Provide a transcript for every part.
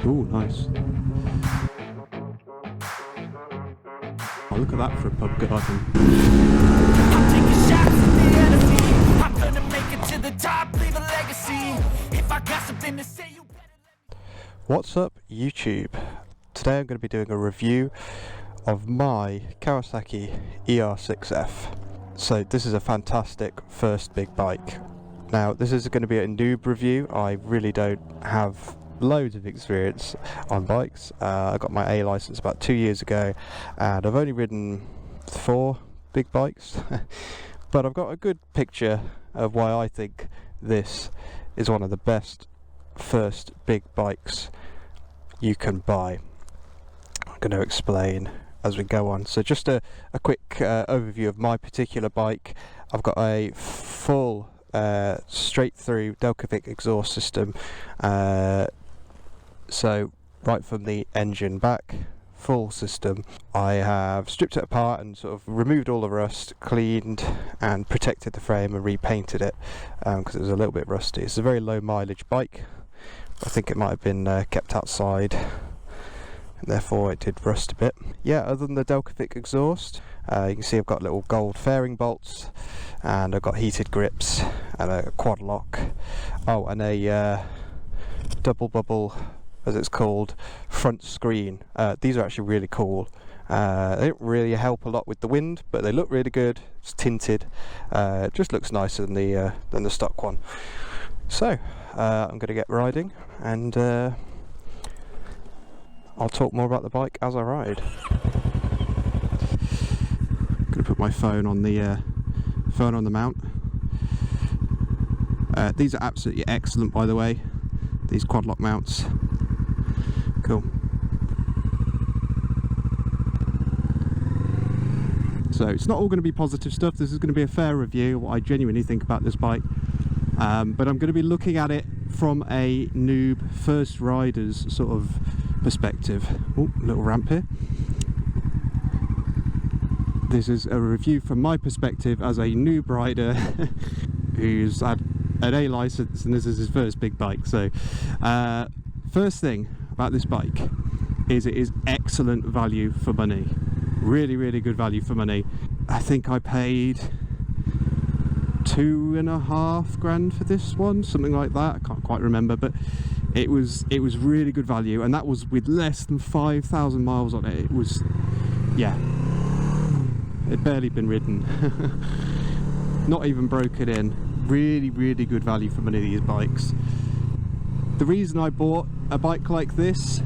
Ooh, nice. Oh, look at that for a pub garden. I'm taking shots at the enemy. I'm gonna make it to the top, leave a legacy. If I got something to say, you better let me. What's up, YouTube? Today I'm going to be doing a review of my Kawasaki ER-6f. So this is a fantastic first big bike. Now this is going to be a noob review. I really don't have loads of experience on bikes. I got my A license about 2 years ago and I've only ridden 4 big bikes but I've got a good picture of why I think this is one of the best first big bikes you can buy. I'm going to explain as we go on. So just a quick overview of my particular bike. I've got a full straight through Delcovic exhaust system, so right from the engine back, full system. I have stripped it apart and sort of removed all the rust, cleaned and protected the frame and repainted it because it was a little bit rusty. It's a very low mileage bike. I think it might have been kept outside and therefore it did rust a bit. Yeah, other than the Delcovic exhaust, you can see I've got little gold fairing bolts and I've got heated grips and a quad lock. Oh, and a double bubble, as it's called, front screen. These are actually really cool. They don't really help a lot with the wind, but they look really good. It's tinted. It just looks nicer than the stock one. So I'm going to get riding and I'll talk more about the bike as I ride. I'm going to put my phone on the mount. These are absolutely excellent, by the way. These quad lock mounts. Cool. So it's not all going to be positive stuff. This is going to be a fair review of what I genuinely think about this bike. But I'm going to be looking at it from a noob, first rider's sort of perspective. Oh, little ramp here. This is a review from my perspective as a noob rider who's had an A license and this is his first big bike. So first thing about this bike is it is excellent value for money. Really, really good value for money. I think I paid $2,500 for this one, something like that. I can't quite remember, but it was really good value, and that was with less than 5,000 miles on it. It was, yeah, it'd barely been ridden. Not even broken in. Really, really good value for money, these bikes. The reason I bought a bike like this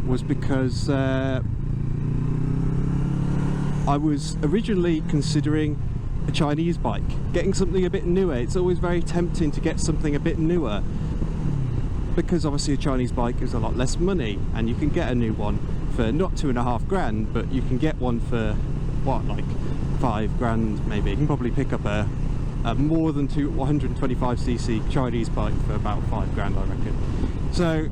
was because I was originally considering a Chinese bike, getting something a bit newer. It's always very tempting to get something a bit newer because obviously a Chinese bike is a lot less money and you can get a new one for not $2,500, but you can get one for what, like $5,000 maybe. You can probably pick up a more than 125cc Chinese bike for about $5,000, I reckon. So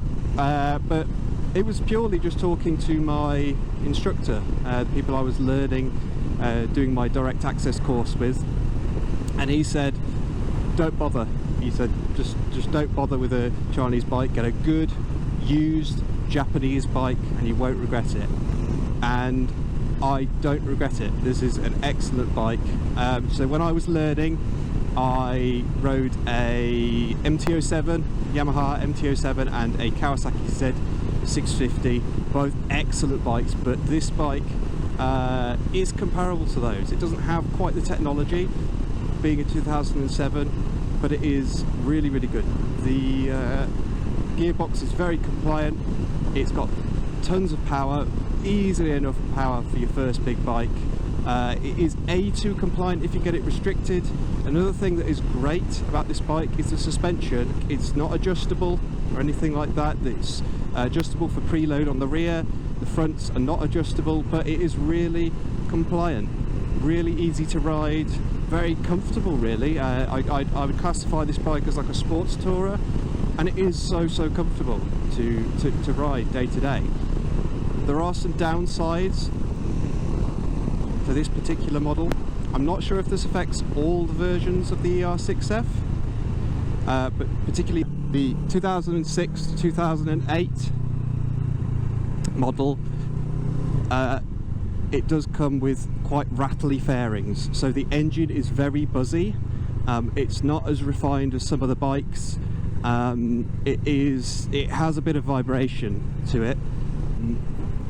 but it was purely just talking to my instructor, the people I was learning, doing my direct access course with, and he said don't bother. He said just don't bother with a Chinese bike, get a good used Japanese bike and you won't regret it. And I don't regret it. This is an excellent bike. So when I was learning, I rode a MT-07, Yamaha MT-07 and a Kawasaki Z650, both excellent bikes, but this bike is comparable to those. It doesn't have quite the technology, being a 2007, but it is really, really good. The gearbox is very compliant. It's got tons of power, easily enough power for your first big bike. It is A2 compliant if you get it restricted. Another thing that is great about this bike is the suspension. It's not adjustable or anything like that. It's adjustable for preload on the rear. The fronts are not adjustable, but it is really compliant, really easy to ride, very comfortable really. I would classify this bike as like a sports tourer, and it is so comfortable to ride day to day. There are some downsides for this particular model. I'm not sure if this affects all the versions of the ER-6f, but particularly the 2006 to 2008 model, it does come with quite rattly fairings, so the engine is very buzzy. It's not as refined as some of the bikes. It has a bit of vibration to it.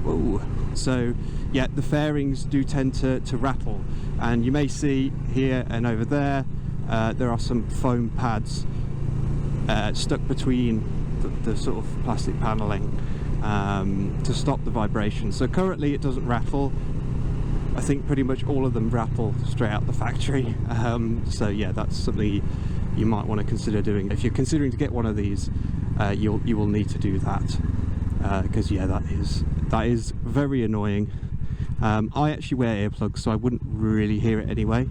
Whoa. So yeah, the fairings do tend to rattle, and you may see here and over there there are some foam pads stuck between the sort of plastic paneling to stop the vibration. So currently it doesn't rattle. I think pretty much all of them rattle straight out the factory. So yeah, that's something you might want to consider doing. If you're considering to get one of these, you will need to do that, because yeah, that is very annoying. I actually wear earplugs, so I wouldn't really hear it anyway.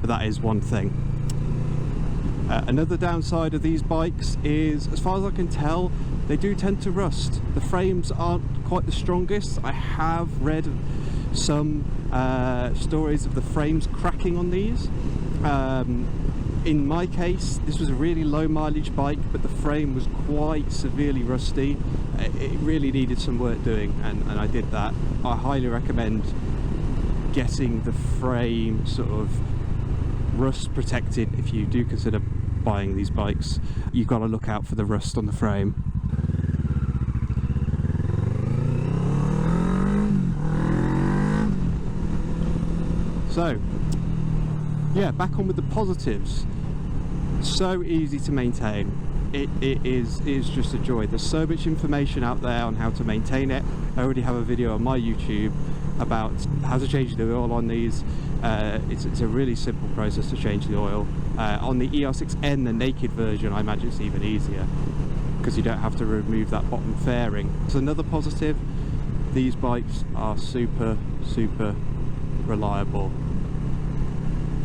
But that is one thing. Another downside of these bikes is, as far as I can tell, they do tend to rust. The frames aren't quite the strongest. I have read some stories of the frames cracking on these. In my case, this was a really low mileage bike, but the frame was quite severely rusty. It really needed some work doing, and I did that. I highly recommend getting the frame sort of rust protected if you do consider buying these bikes. You've got to look out for the rust on the frame. So yeah, back on with the positives. So easy to maintain. It is just a joy. There's so much information out there on how to maintain it. I already have a video on my YouTube about how to change the oil on these. It's a really simple process to change the oil. On the ER-6N, the naked version, I imagine it's even easier because you don't have to remove that bottom fairing. So another positive, these bikes are super reliable.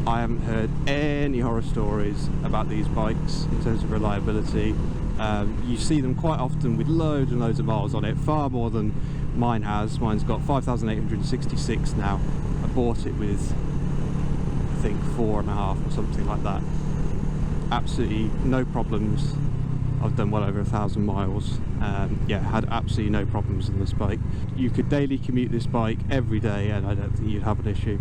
I haven't heard any horror stories about these bikes in terms of reliability. You see them quite often with loads and loads of miles on it, far more than mine has. Mine's got 5,866 now. I bought it with, I think, 4.5 or something like that. Absolutely no problems. I've done well over 1,000 miles. Yeah, had absolutely no problems on this bike. You could daily commute this bike every day and I don't think you'd have an issue.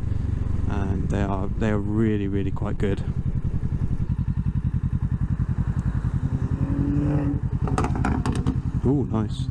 And they are really quite good. Ooh, nice.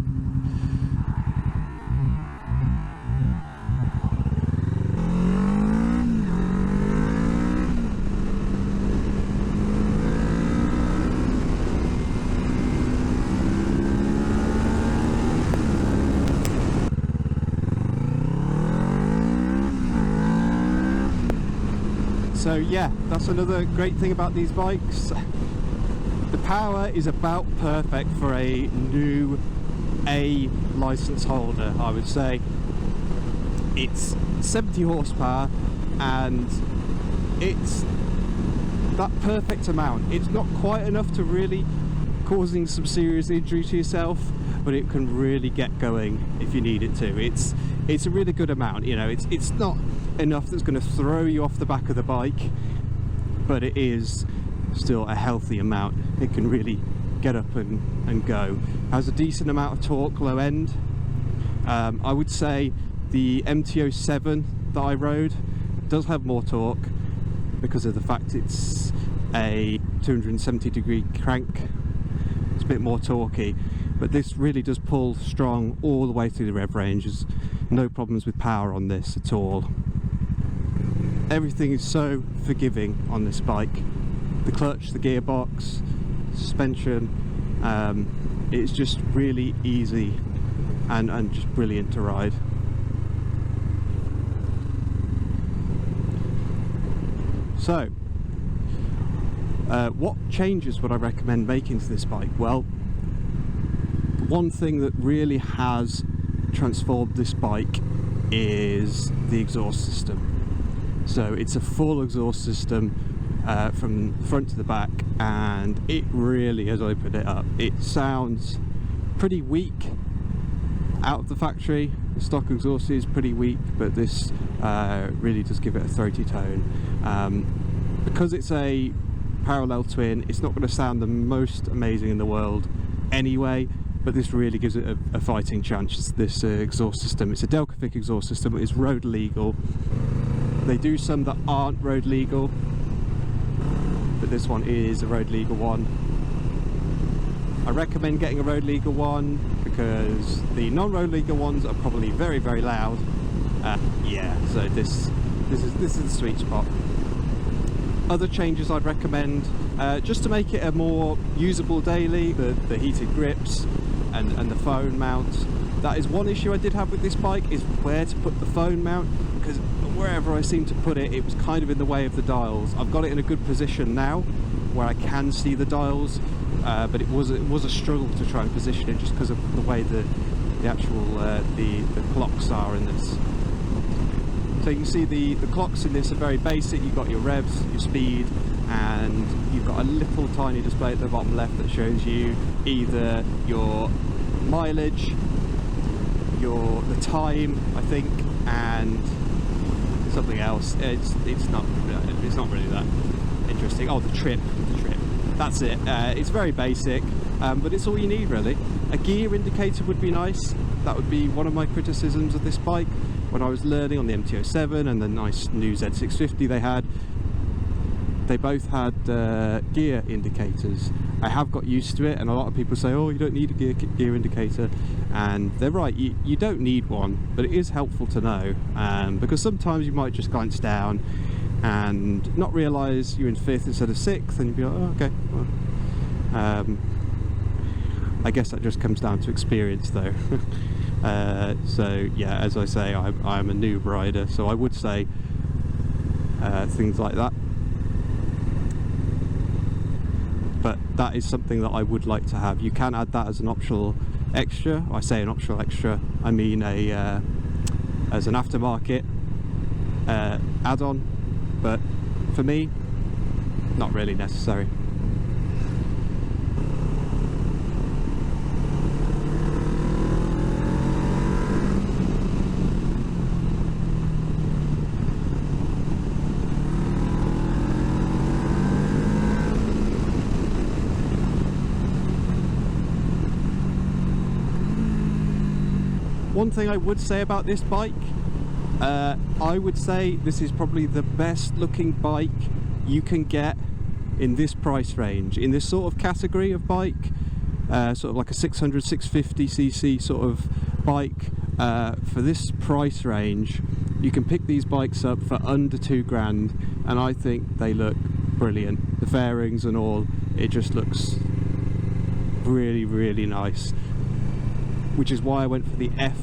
So yeah, that's another great thing about these bikes. The power is about perfect for a new A license holder, I would say. It's 70 horsepower and it's that perfect amount. It's not quite enough to really causing some serious injury to yourself, but it can really get going if you need it to. It's a really good amount, you know. It's not enough that's going to throw you off the back of the bike, but it is still a healthy amount. It can really get up and go. Has a decent amount of torque low end. I would say the MT-07 that I rode does have more torque because of the fact it's a 270 degree crank. It's a bit more torquey, but this really does pull strong all the way through the rev range. There's no problems with power on this at all. Everything is so forgiving on this bike. The clutch, the gearbox, suspension, it's just really easy and just brilliant to ride. So, what changes would I recommend making to this bike? Well, one thing that really has transformed this bike is the exhaust system. So it's a full exhaust system from front to the back, and it really has opened it up. It sounds pretty weak out of the factory. The stock exhaust is pretty weak, but this really does give it a throaty tone. Because it's a parallel twin, it's not going to sound the most amazing in the world, anyway, but this really gives it a fighting chance. This exhaust system, it's a Delcavic exhaust system, it is road legal. They do some that aren't road legal, but this one is a road legal one. I recommend getting a road legal one because the non-road legal ones are probably very, very loud. Yeah, so this is the sweet spot. Other changes I'd recommend, just to make it a more usable daily, the heated grips and the phone mount. That is one issue I did have with this bike, is where to put the phone mount, because wherever I seem to put it, it was kind of in the way of the dials. I've got it in a good position now where I can see the dials, but it was a struggle to try and position it just because of the way the actual the clocks are in this. So you can see the clocks in this are very basic. You've got your revs, your speed, and you've got a little tiny display at the bottom left that shows you either your mileage, the time, I think, and something else. It's not really that interesting. Oh, the trip. That's it. It's very basic, but it's all you need really. A gear indicator would be nice. That would be one of my criticisms of this bike. When I was learning on the MT-07 and the nice new Z650 they both had gear indicators. I have got used to it, and a lot of people say, oh, you don't need a gear indicator, and they're right, you don't need one, but it is helpful to know, because sometimes you might just glance down and not realise you're in 5th instead of 6th, and you'd be like, oh, okay, well, I guess that just comes down to experience though. So yeah, as I say, I'm a noob rider, so I would say things like that. But that is something that I would like to have. You can add that as an optional extra. I say an optional extra, I mean as an aftermarket add-on, but for me, not really necessary. One thing I would say about this bike, I would say this is probably the best looking bike you can get in this price range, in this sort of category of bike, sort of like a 600, 650cc sort of bike. For this price range, you can pick these bikes up for under £2,000, and I think they look brilliant. The fairings and all, it just looks really, really nice. Which is why I went for the F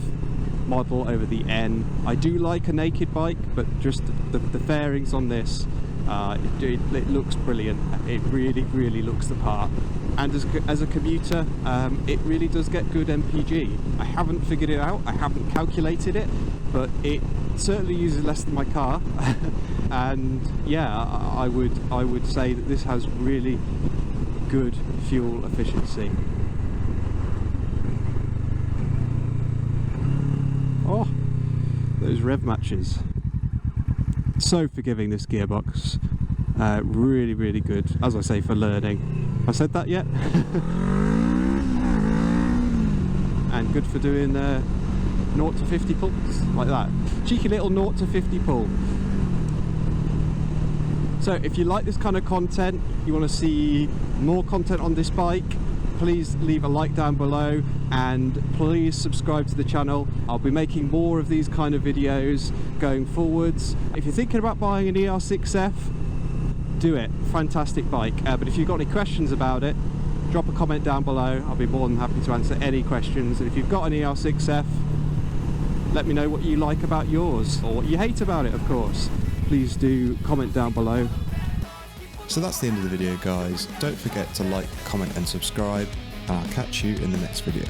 model over the N. I do like a naked bike, but just the fairings on this, it looks brilliant. It really, really looks the part. And as a commuter, it really does get good MPG. I haven't figured it out, I haven't calculated it, but it certainly uses less than my car. And yeah, I would say that this has really good fuel efficiency. Oh, those rev matches. So forgiving, this gearbox. Really, really good, as I say, for learning. Have I said that yet? And good for doing 0 to 50 pulls, like that. Cheeky little 0 to 50 pull. So if you like this kind of content, you want to see more content on this bike, please leave a like down below, and please subscribe to the channel. I'll be making more of these kind of videos going forwards. If you're thinking about buying an ER-6f, do it. Fantastic bike. But if you've got any questions about it, drop a comment down below. I'll be more than happy to answer any questions. And if you've got an ER-6f, let me know what you like about yours, or what you hate about it, of course. Please do comment down below. So that's the end of the video, guys. Don't forget to like, comment and subscribe, and I'll catch you in the next video.